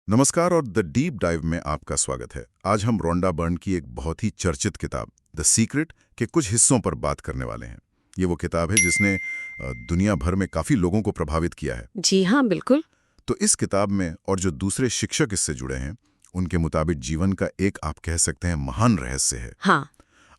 नमस्कार और the deep dive में आपका स्वागत है। आज हम रोंडा बर्न की एक बहुत ही चर्चित किताब द सीक्रेट के कुछ हिस्सों पर बात करने वाले हैं। ये वो किताब है जिसने दुनिया भर में काफी लोगों को प्रभावित किया है। जी हाँ, बिल्कुल। तो इस किताब में और जो दूसरे शिक्षक इससे जुड़े हैं उनके मुताबिक जीवन का एक आप कह सकते हैं महान रहस्य है। हाँ,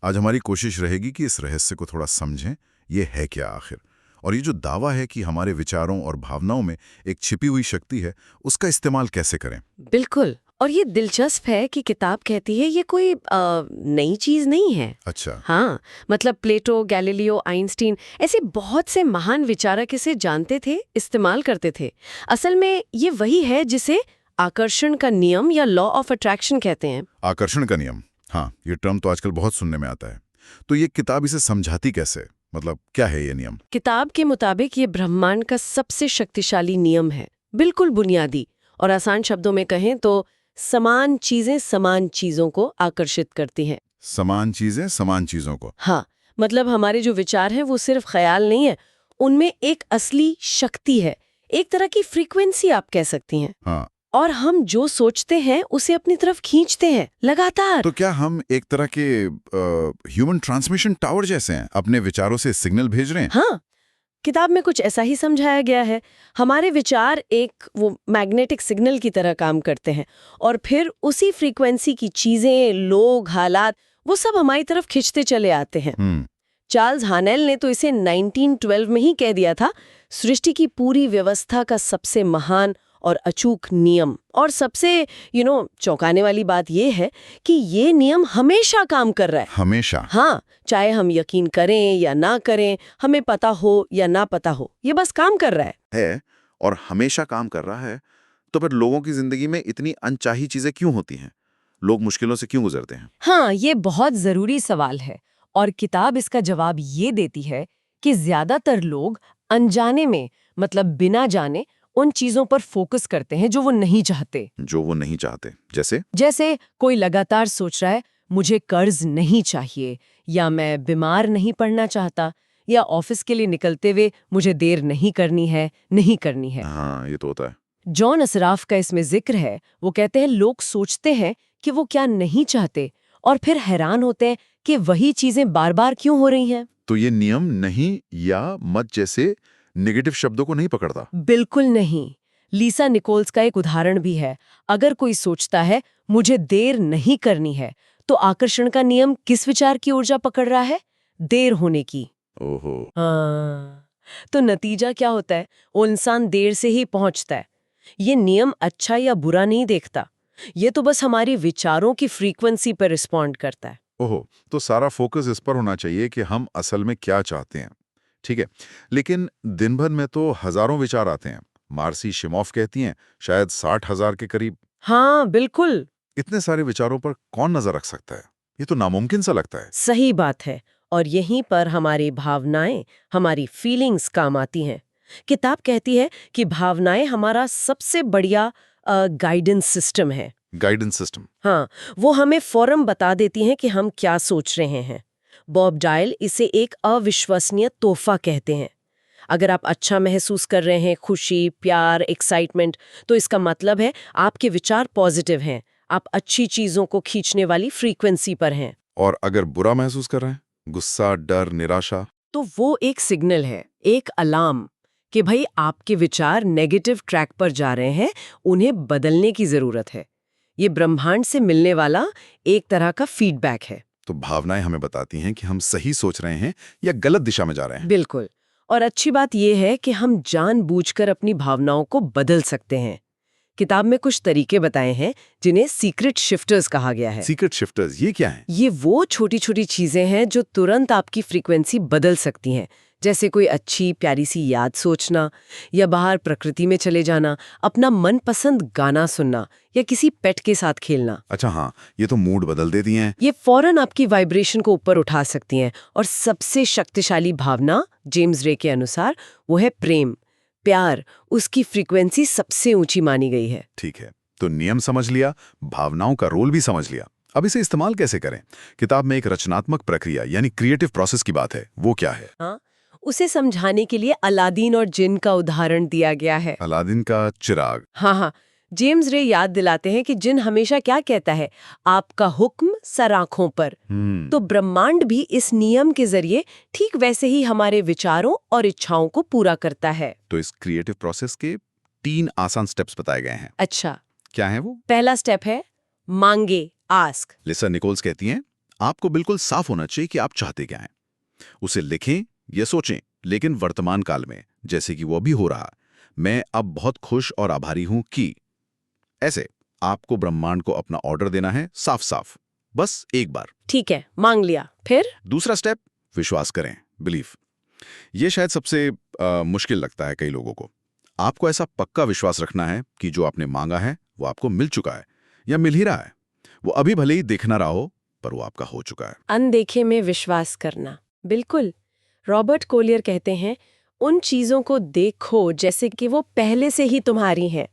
आज हमारी कोशिश रहेगी कि इस रहस्य को थोड़ा समझें, ये है क्या आखिर, और ये जो दावा है कि हमारे विचारों और भावनाओं में एक छिपी हुई शक्ति है, उसका इस्तेमाल कैसे करें। बिल्कुल। और ये दिलचस्प है कि किताब कहती है ये कोई नई चीज नहीं है। अच्छा। हाँ, मतलब प्लेटो, गैलीलियो, आइंस्टीन ऐसे बहुत से महान विचारक इसे जानते थे, इस्तेमाल करते थे। असल में ये वही है जिसे आकर्षण का नियम या लॉ ऑफ अट्रैक्शन कहते हैं। आकर्षण का नियम, हाँ, ये टर्म तो आजकल बहुत सुनने में आता है। तो ये किताब इसे समझाती कैसे, मतलब क्या है ये नियम। किताब के मुताबिक ये ब्रह्मांड का सबसे शक्तिशाली नियम है, बिल्कुल बुनियादी। और आसान शब्दों में कहें तो समान चीजें समान चीजों को आकर्षित करती हैं। समान चीजें समान चीजों को। हाँ, मतलब हमारे जो विचार हैं वो सिर्फ ख्याल नहीं है, उनमें एक असली शक्ति है, एक तरह की फ्रीक्वेंसी आप कह सकती हैं। हाँ, और हम जो सोचते हैं उसे अपनी तरफ खींचते हैं लगातार। तो क्या हम एक तरह के ह्यूमन ट्रांसमिशन टावर जैसे हैं, अपने विचारों से सिग्नल भेज रहे हैं। हाँ, किताब में कुछ ऐसा ही समझाया गया है। हमारे विचार एक वो मैग्नेटिक सिग्नल की तरह काम करते हैं और फिर उसी फ्रीक्वेंसी की चीजें, लोग, हालात वो सब हमारी तरफ खींचते चले आते हैं। चार्ल्स हानेल ने तो इसे 1912 में ही कह दिया था, सृष्टि की पूरी व्यवस्था का सबसे महान और अचूक नियम। और सबसे चौंकाने वाली बात यह है कि ये नियम हमेशा काम कर रहा है। हमेशा। हाँ, चाहे हम यकीन करें या ना करें, हमें पता हो या ना पता हो, ये बस काम कर रहा है और हमेशा काम कर रहा है। तो फिर लोगों की जिंदगी में इतनी अनचाही चीजें क्यों होती हैं? लोग मुश्किलों से क्यों गुजरते हैं? हाँ, ये बहुत जरूरी सवाल है और किताब इसका जवाब ये देती है कि ज्यादातर लोग अनजाने में, मतलब बिना जाने, उन चीजों पर फोकस करते हैं जो वो नहीं चाहते। जो वो नहीं चाहते, जैसे कोई लगातार सोच रहा है मुझे कर्ज नहीं चाहिए, या मैं बीमार नहीं पड़ना चाहता, या ऑफिस के लिए निकलते हुए मुझे देर नहीं करनी है। हाँ, ये तो होता है। जॉन असराफ का इसमें जिक्र है। वो कहते हैं लोग सोचते हैं कि वो क्या नहीं चाहते और फिर हैरान होते हैं कि वही चीजें बार बार क्यों हो रही हैं। तो ये नियम नहीं या मत जैसे नेगेटिव शब्दों को नहीं पकड़ता। बिल्कुल नहीं। लीसा निकोल्स का एक उदाहरण भी है। अगर कोई सोचता है मुझे देर नहीं करनी है, तो आकर्षण का नियम किस विचार की ऊर्जा पकड़ रहा है? देर होने की। ओहो। हाँ, तो नतीजा क्या होता है? वो इंसान देर से ही पहुंचता है। ये नियम अच्छा या बुरा नहीं देखता, ये तो बस हमारी विचारों की फ्रीक्वेंसी पर रिस्पॉन्ड करता है। ओहो, तो सारा फोकस इस पर होना चाहिए कि हम असल में क्या चाहते हैं। ठीक है, लेकिन दिन भर में तो हजारों विचार आते हैं। मार्सी शिमोफ कहती हैं शायद 60,000 के करीब। हाँ, बिल्कुल इतने सारे विचारों पर कौन नजर रख सकता है? ये तो नामुमकिन सा लगता है। सही बात है। और यहीं पर हमारी भावनाएं, हमारी फीलिंग्स काम आती हैं। किताब कहती है कि भावनाएं हमारा सबसे बढ़िया गाइडेंस सिस्टम है। Guidance system. हाँ, वो हमें फौरन बता देती हैं कि हम क्या सोच रहे हैं। बॉब डायल इसे एक अविश्वसनीय तोहफा कहते हैं। अगर आप अच्छा महसूस कर रहे हैं, खुशी, प्यार, एक्साइटमेंट, तो इसका मतलब है आपके विचार पॉजिटिव हैं, आप अच्छी चीजों को खींचने वाली फ्रीक्वेंसी पर हैं। और अगर बुरा महसूस कर रहे हैं, गुस्सा, डर, निराशा, तो वो एक सिग्नल है, एक अलार्म कि भाई आपके विचार नेगेटिव ट्रैक पर जा रहे हैं, उन्हें बदलने की जरूरत है। ये ब्रह्मांड से मिलने वाला एक तरह का फीडबैक है। तो भावनाएं हमें बताती हैं कि हम सही सोच रहे हैं या गलत दिशा में जा रहे हैं। बिल्कुल। और अच्छी बात यह है कि हम जानबूझकर अपनी भावनाओं को बदल सकते हैं। किताब में कुछ तरीके बताए हैं जिन्हें सीक्रेट शिफ्टर्स कहा गया है। सीक्रेट शिफ्टर्स, ये क्या है? ये वो छोटी छोटी चीजें हैं जो तुरंत आपकी फ्रीक्वेंसी बदल सकती हैं। जैसे कोई अच्छी प्यारी सी याद सोचना, या बाहर प्रकृति में चले जाना, अपना मनपसंद गाना सुनना, या किसी पेट के साथ खेलना। अच्छा, हाँ, ये तो मूड बदल देती हैं। ये फौरन आपकी वाइब्रेशन को ऊपर उठा सकती हैं। और सबसे शक्तिशाली भावना, जेम्स रे के अनुसार, वो है प्रेम, प्यार। उसकी फ्रीक्वेंसी सबसे ऊंची मानी गई है। ठीक है, तो नियम समझ लिया, भावनाओं का रोल भी समझ लिया। अब इसे इस्तेमाल कैसे करें? किताब में एक रचनात्मक प्रक्रिया यानी क्रिएटिव प्रोसेस की बात है, वो क्या है? हाँ, उसे समझाने के लिए अलादीन और जिन का उदाहरण दिया गया है। अलादीन का चिराग। हाँ, जेम्स रे याद दिलाते हैं कि जिन हमेशा क्या कहता है, आपका हुक्म सर आंखों पर। तो ब्रह्मांड भी इस नियम के जरिए ठीक वैसे ही हमारे विचारों और इच्छाओं को पूरा करता है। तो इस क्रिएटिव प्रोसेस के 3 आसान स्टेप्स बताए गए हैं। अच्छा, क्या है वो? पहला स्टेप है मांगे, आस्क। लिसा निकोल्स कहती हैं, आपको बिल्कुल साफ होना चाहिए कि आप चाहते क्या हैं। उसे लिखें या सोचें, लेकिन वर्तमान काल में, जैसे कि वो अभी हो रहा, मैं अब बहुत खुश और आभारी हूं कि। ऐसे आपको ब्रह्मांड को अपना ऑर्डर देना है, साफ साफ, बस एक बार। ठीक है, मांग लिया। फिर दूसरा स्टेप, विश्वास करें, बिलीफ। ये शायद सबसे मुश्किल लगता है कई लोगों को। आपको ऐसा पक्का विश्वास रखना है कि जो आपने मांगा है वो आपको मिल चुका है या मिल ही रहा है। वो अभी भले ही दिख ना रहा हो, पर वो आपका हो चुका है। अनदेखे में विश्वास करना, बिल्कुल। रॉबर्ट कोलियर कहते हैं, उन चीजों को देखो जैसे कि वो पहले से ही तुम्हारी हैं।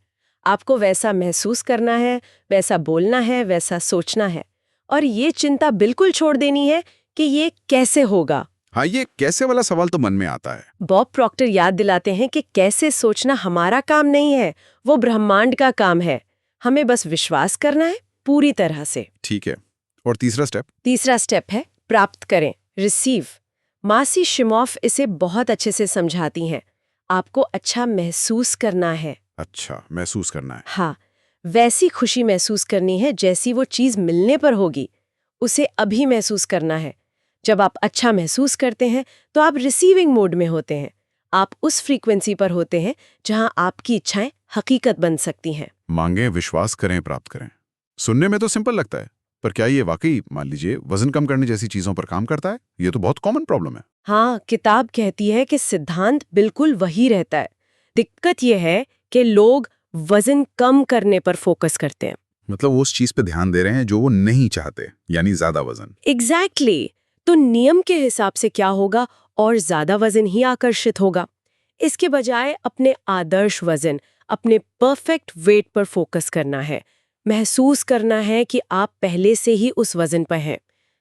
आपको वैसा महसूस करना है, वैसा बोलना है, वैसा सोचना है। और ये चिंता बिल्कुल छोड़ देनी है कि ये कैसे होगा। हाँ, ये कैसे वाला सवाल तो मन में आता है। बॉब प्रॉक्टर याद दिलाते हैं कि कैसे सोचना हमारा काम नहीं है, वो ब्रह्मांड का काम है। हमें बस विश्वास करना है पूरी तरह से। ठीक है, और तीसरा स्टेप? तीसरा स्टेप है प्राप्त करें, रिसीव। मार्सी शिमॉफ इसे बहुत अच्छे से समझाती हैं। आपको अच्छा महसूस करना है। अच्छा, महसूस करना है। हाँ, वैसी खुशी महसूस करनी है जैसी वो चीज मिलने पर होगी। उसे अभी महसूस करना है। जब आप अच्छा महसूस करते हैं तो आप रिसीविंग मोड में होते हैं। आप उस फ्रीक्वेंसी पर होते हैं जहां आपकी इच्छाएं हकीकत बन सकती हैं। मांगें, विश्वास करें, प्राप्त करें। सुनने में तो सिंपल लगता है, पर क्या ये वाकई, मान लीजिए, वजन कम करने जैसी चीजों पर काम करता है? ये तो बहुत कॉमन प्रॉब्लम है। हाँ, किताब कहती है कि सिद्धांत बिल्कुल वही रहता है। दिक्कत यह है कि लोग वजन कम करने पर फोकस करते हैं। मतलब वो उस चीज पे ध्यान दे रहे हैं जो वो नहीं चाहते, यानी ज्यादा वजन। एग्जैक्टली। तो नियम के हिसाब से क्या होगा, और ज्यादा वजन ही आकर्षित होगा। इसके बजाय अपने आदर्श वजन, अपने परफेक्ट वेट पर फोकस करना है। महसूस करना है कि आप पहले से ही उस वजन पर हैं।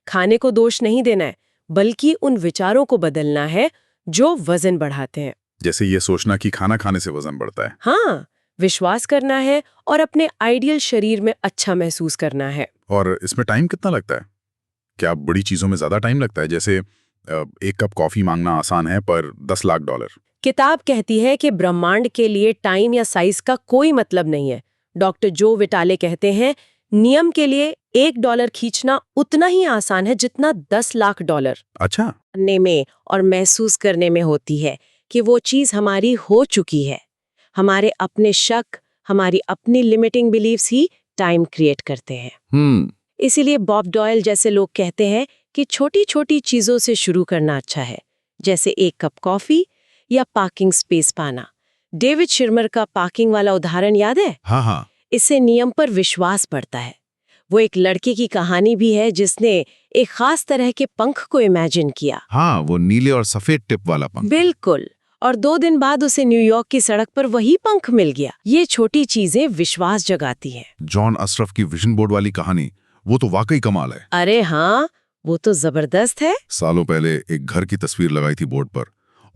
खाने को दोष नहीं देना है, बल्कि उन विचारों को बदलना है जो वजन बढ़ाते हैं। जैसे ये सोचना कि खाना खाने से वजन बढ़ता है। हाँ, विश्वास करना है और अपने आइडियल शरीर में अच्छा महसूस करना है। और इसमें टाइम कितना लगता है? क्या बड़ी चीजों में ज्यादा टाइम लगता है? जैसे एक कप कॉफी मांगना आसान है, पर $10 लाख। किताब कहती है कि ब्रह्मांड के लिए टाइम या साइज का कोई मतलब नहीं है। डॉक्टर जो विटाले कहते हैं, नियम के लिए $1 खींचना उतना ही आसान है जितना $10 लाख। अच्छा। करने में और महसूस करने में होती है कि वो चीज हमारी हो चुकी है। हमारे अपने शक, हमारी अपनी लिमिटिंग बिलीव्स ही टाइम क्रिएट करते हैं। इसीलिए बॉब डॉयल जैसे लोग कहते हैं कि छोटी छोटी चीजों से शुरू करना अच्छा है, जैसे एक कप कॉफी या पार्किंग स्पेस पाना। डेविड शिर्मर का पार्किंग वाला उदाहरण याद है? हाँ हाँ। इससे नियम पर विश्वास बढ़ता है। वो एक लड़के की कहानी भी है जिसने एक खास तरह के पंख को इमेजिन किया। हाँ, वो नीले और सफेद टिप वाला पंख। बिल्कुल। और 2 दिन बाद उसे न्यूयॉर्क की सड़क पर वही पंख मिल गया। ये छोटी चीजें विश्वास जगाती हैं। जॉन अशरफ की विजन बोर्ड वाली कहानी, वो तो वाकई कमाल है। अरे हाँ, वो तो जबरदस्त है। सालों पहले एक घर की तस्वीर लगाई थी बोर्ड पर,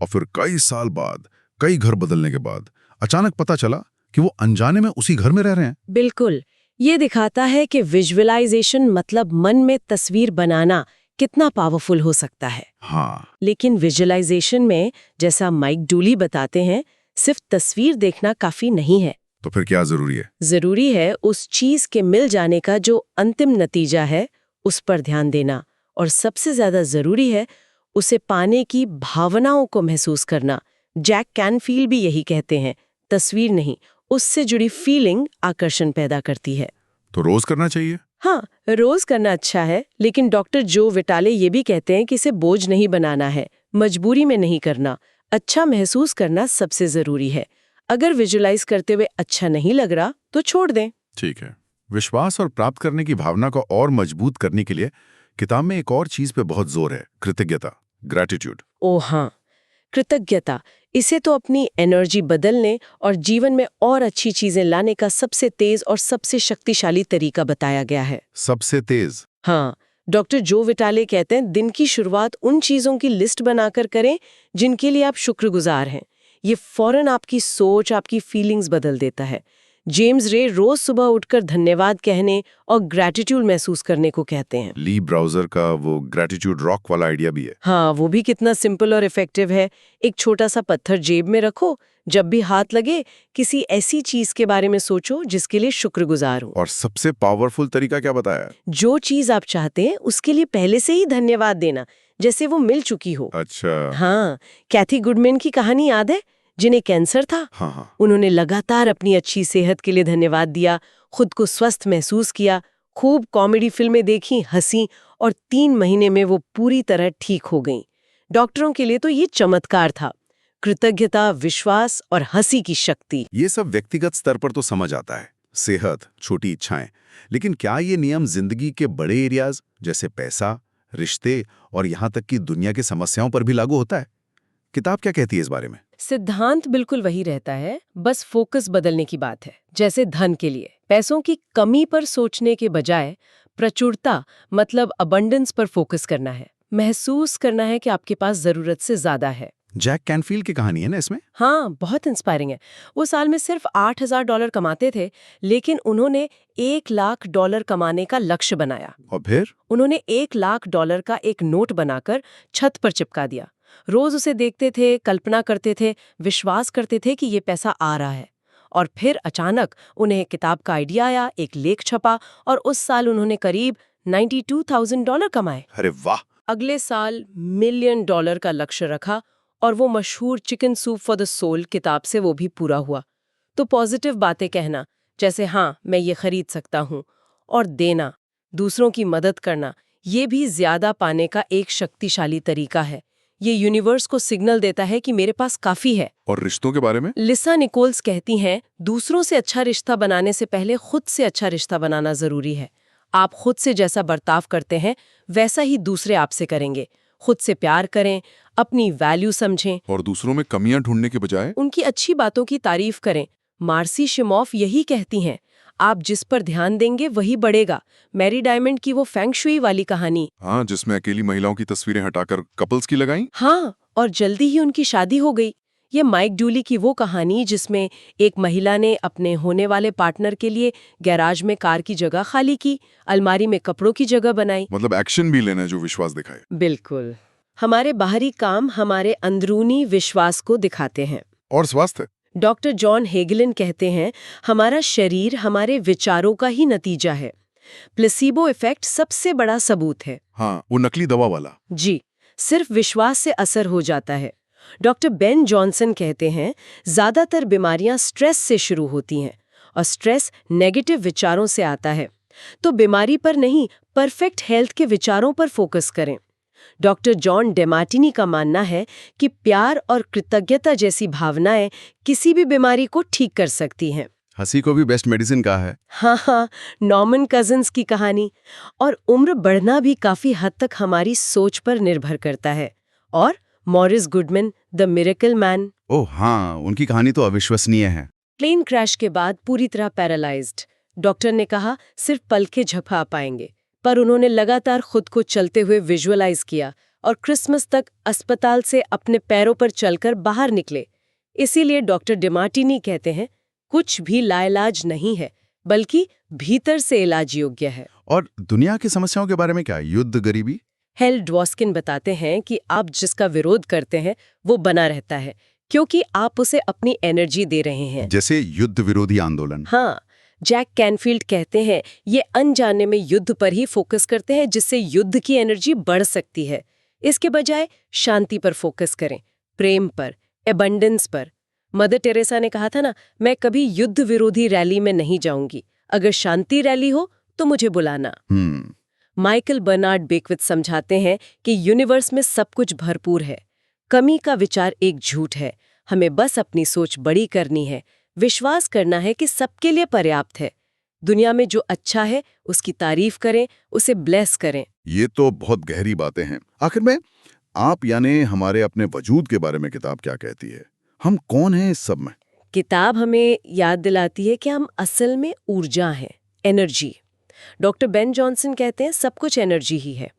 और फिर कई साल बाद, कई घर बदलने के बाद अचानक पता चला कि वो अनजाने में उसी घर में रह रहे हैं। बिल्कुल। ये दिखाता है कि विजुअलाइजेशन मतलब मन में तस्वीर बनाना कितना पावरफुल हो सकता है। हाँ। लेकिन विजुअलाइजेशन में, जैसा माइक डूली बताते हैं, सिर्फ तस्वीर देखना काफी नहीं है। तो फिर क्या जरूरी है? जरूरी है उस चीज के मिल जाने का जो अंतिम नतीजा है, उस पर ध्यान देना। और सबसे ज्यादा जरूरी है उसे पाने की भावनाओं को महसूस करना। जैक कैनफील्ड भी यही कहते हैं, तस्वीर नहीं, उससे जुड़ी फीलिंग आकर्षण पैदा करती है। तो रोज करना चाहिए? हाँ, रोज करना अच्छा है, लेकिन डॉक्टर जो विटाले ये भी कहते हैं कि इसे बोझ नहीं बनाना है, मजबूरी में नहीं करना। अच्छा महसूस करना सबसे जरूरी है। अगर विजुअलाइज करते हुए अच्छा नहीं लग रहा तो छोड़ दें। ठीक है। विश्वास और प्राप्त करने की भावना को और मजबूत करने के लिए किताब में एक और चीज पे बहुत जोर है, कृतज्ञता, ग्रैटिट्यूड। ओ हाँ, कृतज्ञता। इसे तो अपनी एनर्जी बदलने और जीवन में और अच्छी चीजें लाने का सबसे तेज और सबसे शक्तिशाली तरीका बताया गया है। सबसे तेज? हाँ, डॉक्टर जो विटाले कहते हैं, दिन की शुरुआत उन चीजों की लिस्ट बनाकर करें जिनके लिए आप शुक्रगुजार हैं। ये फौरन आपकी सोच, आपकी फीलिंग्स बदल देता है। जेम्स रे रोज सुबह उठकर धन्यवाद कहने और ग्रैटिट्यूड महसूस करने को कहते हैं। ली ब्राउजर का वो ग्रैटिट्यूड रॉक वाला आइडिया भी है। हाँ, वो भी कितना सिंपल और इफेक्टिव है। एक छोटा सा पत्थर जेब में रखो, जब भी हाथ लगे किसी ऐसी चीज के बारे में सोचो जिसके लिए शुक्रगुजार हो। और सबसे पावरफुल तरीका क्या बताया? जो चीज आप चाहते हैं उसके लिए पहले से ही धन्यवाद देना, जैसे वो मिल चुकी हो। अच्छा। हाँ, कैथी गुडमैन की कहानी याद है, जिन्हें कैंसर था। हाँ हाँ। उन्होंने लगातार अपनी अच्छी सेहत के लिए धन्यवाद दिया, खुद को स्वस्थ महसूस किया, खूब कॉमेडी फिल्में देखी, हंसी, और 3 महीने में वो पूरी तरह ठीक हो गईं। डॉक्टरों के लिए तो ये चमत्कार था। कृतज्ञता, विश्वास और हंसी की शक्ति। ये सब व्यक्तिगत स्तर पर तो समझ आता है, सेहत, छोटी इच्छाएं, लेकिन क्या ये नियम जिंदगी के बड़े एरियाज जैसे पैसा, रिश्ते और यहाँ तक कि दुनिया की समस्याओं पर भी लागू होता है? किताब क्या कहती है इस बारे में? सिद्धांत बिल्कुल वही रहता है, बस फोकस बदलने की बात है। जैसे धन के लिए पैसों की कमी पर सोचने के बजाय प्रचुरता मतलब अबंडेंस पर फोकस करना है, महसूस करना है कि आपके पास जरूरत से ज्यादा है। जैक कैनफील्ड की कहानी है ना इसमें? हाँ, बहुत इंस्पायरिंग है। वो साल में सिर्फ $8,000 कमाते थे, लेकिन उन्होंने $1,00,000 कमाने का लक्ष्य बनाया। और फिर? उन्होंने $1,00,000 का एक नोट बनाकर छत पर चिपका दिया। रोज उसे देखते थे, कल्पना करते थे, विश्वास करते थे कि ये पैसा आ रहा है। और फिर अचानक उन्हें एक किताब का आइडिया आया, एक लेख छपा, और उस साल उन्होंने करीब $92,000 कमाए। अरे वाह! अगले साल $1 मिलियन का लक्ष्य रखा, और वो मशहूर Chicken Soup for the Soul किताब से वो भी पूरा हुआ। तो पॉजिटिव बातें कहना, जैसे हाँ मैं ये खरीद सकता हूँ, और देना, दूसरों की मदद करना, ये भी ज्यादा पाने का एक शक्तिशाली तरीका है। ये यूनिवर्स को सिग्नल देता है कि मेरे पास काफी है। और रिश्तों के बारे में? लिसा निकोल्स कहती हैं, दूसरों से अच्छा रिश्ता बनाने से पहले खुद से अच्छा रिश्ता बनाना जरूरी है। आप खुद से जैसा बर्ताव करते हैं वैसा ही दूसरे आपसे करेंगे। खुद से प्यार करें, अपनी वैल्यू समझें, और दूसरों में कमियां ढूंढने के बजाय उनकी अच्छी बातों की तारीफ करें। मार्सी शिमोफ यही कहती हैं, आप जिस पर ध्यान देंगे वही बढ़ेगा। मैरी डायमंड की वो फेंग शुई वाली कहानी। हाँ, जिसमें अकेली महिलाओं की तस्वीरें हटाकर कपल्स की लगाई। हाँ, और जल्दी ही उनकी शादी हो गई। ये माइक डूली की वो कहानी जिसमें एक महिला ने अपने होने वाले पार्टनर के लिए गैराज में कार की जगह खाली की, अलमारी में कपड़ों की जगह बनाई। मतलब एक्शन भी लेना जो विश्वास दिखाए। बिल्कुल, हमारे बाहरी काम हमारे अंदरूनी विश्वास को दिखाते हैं। और स्वास्थ्य? डॉक्टर जॉन हेगलिन कहते हैं, हमारा शरीर हमारे विचारों का ही नतीजा है। प्लेसिबो इफेक्ट सबसे बड़ा सबूत है। हाँ, वो नकली दवा वाला। जी, सिर्फ विश्वास से असर हो जाता है। डॉक्टर बेन जॉनसन कहते हैं, ज्यादातर बीमारियां स्ट्रेस से शुरू होती हैं, और स्ट्रेस नेगेटिव विचारों से आता है। तो बीमारी पर नहीं, परफेक्ट हेल्थ के विचारों पर फोकस करें। डॉक्टर जॉन डेमार्टिनी का मानना है कि प्यार और कृतज्ञता जैसी भावनाएं किसी भी बीमारी को ठीक कर सकती हैं। हंसी को भी बेस्ट मेडिसिन कहा है। हाँ, नॉर्मन कजिन्स की कहानी। और उम्र बढ़ना भी काफी हद तक हमारी सोच पर निर्भर करता है। और Morris Goodman, the miracle man. Oh हाँ, उनकी कहानी तो अविश्वसनीय है। प्लेन क्रैश के बाद पूरी तरह पैरालाइज्ड। डॉक्टर ने कहा सिर्फ पलकें झपका पाएंगे, पर उन्होंने लगातार खुद को चलते हुए विजुअलाइज किया, और क्रिसमस तक अस्पताल से अपने पैरों पर चलकर बाहर निकले। इसीलिए डॉक्टर डेमार्टिनी कहते हैं, कुछ भी लाइलाज नहीं है, बल्कि भीतर से इलाज योग्य है। और दुनिया की समस्याओं के बारे में क्या? युद्ध, गरीबी? हेल ड्वॉस्किन बताते हैं कि आप जिसका विरोध करते हैं वो बना रहता है, क्योंकि आप उसे अपनी एनर्जी दे रहे हैं। जैसे युद्ध विरोधी आंदोलन। हाँ, जैक कैनफील्ड कहते हैं, ये अनजाने में युद्ध पर ही फोकस करते हैं, जिससे युद्ध की एनर्जी बढ़ सकती है। इसके बजाय शांति पर फोकस करें, प्रेम पर, एबंडेंस पर। मदर टेरेसा ने कहा था ना, मैं कभी युद्ध विरोधी रैली में नहीं जाऊंगी, अगर शांति रैली हो तो मुझे बुलाना। माइकल बर्नार्ड बेकविथ समझाते हैं कि यूनिवर्स में सब कुछ भरपूर है। कमी का विचार एक झूठ है। हमें बस अपनी सोच बड़ी करनी है, विश्वास करना है कि सबके लिए पर्याप्त है। दुनिया में जो अच्छा है उसकी तारीफ करें, उसे ब्लेस करें। ये तो बहुत गहरी बातें हैं। आखिर में आप यानी हमारे अपने वजूद के बारे में किताब क्या कहती है? हम कौन हैं इस सब में? किताब हमें याद दिलाती है कि हम असल में ऊर्जा हैं, एनर्जी। डॉक्टर बेन जॉनसन कहते हैं, सब कुछ एनर्जी ही है।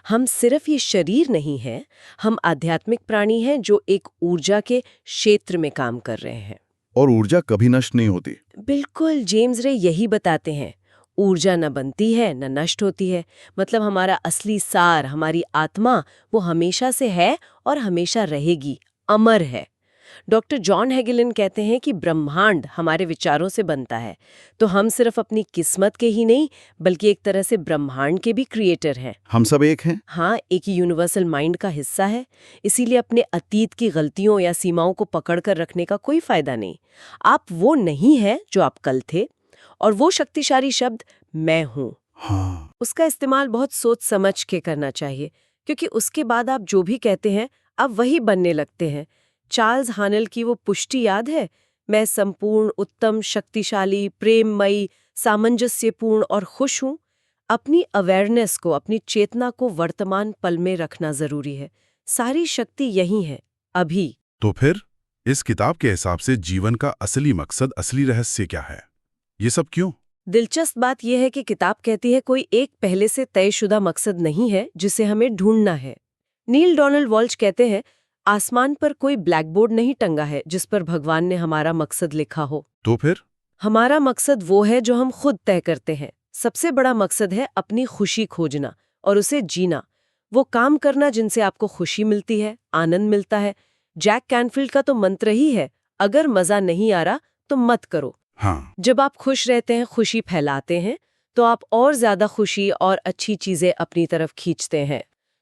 हम सिर्फ ये शरीर नहीं है, हम आध्यात्मिक प्राणी हैं जो एक ऊर्जा के क्षेत्र में काम कर रहे हैं। और ऊर्जा कभी नष्ट नहीं होती। बिल्कुल, जेम्स रे यही बताते हैं। ऊर्जा न बनती है न नष्ट होती है। मतलब हमारा असली सार, हमारी आत्मा, वो हमेशा से है और हमेशा रहेगी, अमर है। डॉक्टर जॉन हेगेलिन कहते हैं कि ब्रह्मांड हमारे विचारों से बनता है। तो हम सिर्फ अपनी किस्मत के ही नहीं, बल्कि एक तरह से ब्रह्मांड के भी क्रिएटर हैं। हम सब एक हैं। हाँ, एक ही यूनिवर्सल माइंड का हिस्सा है। इसीलिए अपने अतीत की गलतियों या सीमाओं को पकड़कर रखने का कोई फायदा नहीं। आप वो नहीं है जो आप कल थे। और वो शक्तिशाली शब्द मैं हूँ, हाँ। उसका इस्तेमाल बहुत सोच समझ के करना चाहिए, क्योंकि उसके बाद आप जो भी कहते हैं आप वही बनने लगते हैं। चार्ल्स हानेल की वो पुष्टि याद है, मैं संपूर्ण, उत्तम, शक्तिशाली, प्रेममयी, सामंजस्यपूर्ण और खुश हूँ। अपनी अवेयरनेस को, अपनी चेतना को वर्तमान पल में रखना जरूरी है। सारी शक्ति यही है, अभी। तो फिर इस किताब के हिसाब से जीवन का असली मकसद, असली रहस्य क्या है? ये सब क्यों? दिलचस्प बात यह है कि किताब कहती है कोई एक पहले से तयशुदा मकसद नहीं है जिसे हमें ढूंढना है। नील डोनाल्ड वॉल्श कहते हैं, आसमान पर कोई ब्लैक बोर्ड नहीं टंगा है जिस पर भगवान ने हमारा मकसद लिखा हो। तो फिर हमारा मकसद वो है जो हम खुद तय करते हैं। सबसे बड़ा मकसद है अपनी खुशी खोजना और उसे जीना। वो काम करना जिनसे आपको खुशी मिलती है, आनंद मिलता है। जैक कैनफील्ड का तो मंत्र ही है, अगर मजा नहीं आ रहा तो मत करो। हाँ, जब आप खुश रहते हैं, खुशी फैलाते हैं, तो आप और ज्यादा खुशी और अच्छी चीजें अपनी तरफ खींचते हैं।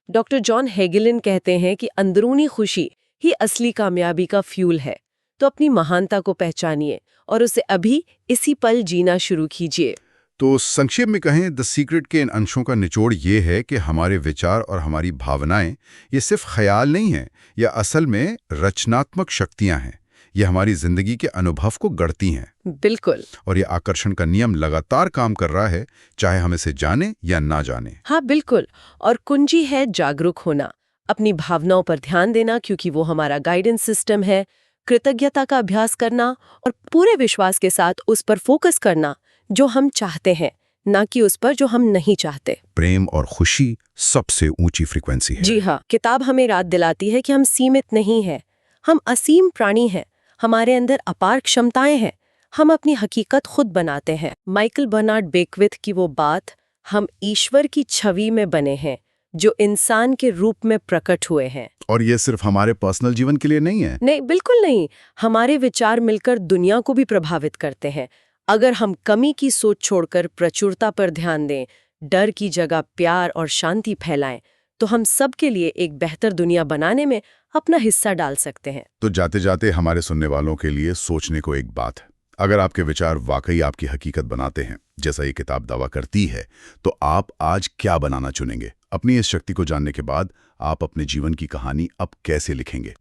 डॉक्टर जॉन हेगेलिन कहते हैं कि अंदरूनी खुशी ही असली कामयाबी का फ्यूल है। तो अपनी महानता को पहचानिए और उसे अभी इसी पल जीना शुरू कीजिए। तो संक्षेप में कहें, द सीक्रेट के इन अंशों का निचोड़ ये है कि हमारे विचार और हमारी भावनाएं ये सिर्फ ख्याल नहीं हैं, या असल में रचनात्मक शक्तियां हैं। ये हमारी जिंदगी के अनुभव को गढ़ती हैं। बिल्कुल। और ये आकर्षण का नियम लगातार काम कर रहा है, चाहे हम इसे जाने या ना जाने। हाँ, बिल्कुल। और कुंजी है जागरूक होना, अपनी भावनाओं पर ध्यान देना, क्योंकि वो हमारा गाइडेंस सिस्टम है। कृतज्ञता का अभ्यास करना और पूरे विश्वास के साथ उस पर फोकस करना जो हम चाहते हैं, ना कि उस पर जो हम नहीं चाहते। प्रेम और खुशी सबसे ऊंची फ्रीक्वेंसी है। जी हाँ, किताब हमें याद दिलाती है कि हम सीमित नहीं हैं, हम असीम प्राणी हैं। हमारे अंदर अपार क्षमताएं हैं। हम अपनी हकीकत खुद बनाते हैं। माइकल बर्नार्ड बेकविथ की वो बात, हम ईश्वर की छवि में बने हैं जो इंसान के रूप में प्रकट हुए हैं। और ये सिर्फ हमारे पर्सनल जीवन के लिए नहीं है। नहीं, बिल्कुल नहीं। हमारे विचार मिलकर दुनिया को भी प्रभावित करते हैं। अगर हम कमी की सोच छोड़कर प्रचुरता पर ध्यान दें, डर की जगह प्यार और शांति फैलाएं, तो हम सब के लिए एक बेहतर दुनिया बनाने में अपना हिस्सा डाल सकते हैं। तो जाते जाते हमारे सुनने वालों के लिए सोचने को एक बात है। अगर आपके विचार वाकई आपकी हकीकत बनाते हैं, जैसा ये किताब दावा करती है, तो आप आज क्या बनाना चुनेंगे? अपनी इस शक्ति को जानने के बाद आप अपने जीवन की कहानी अब कैसे लिखेंगे?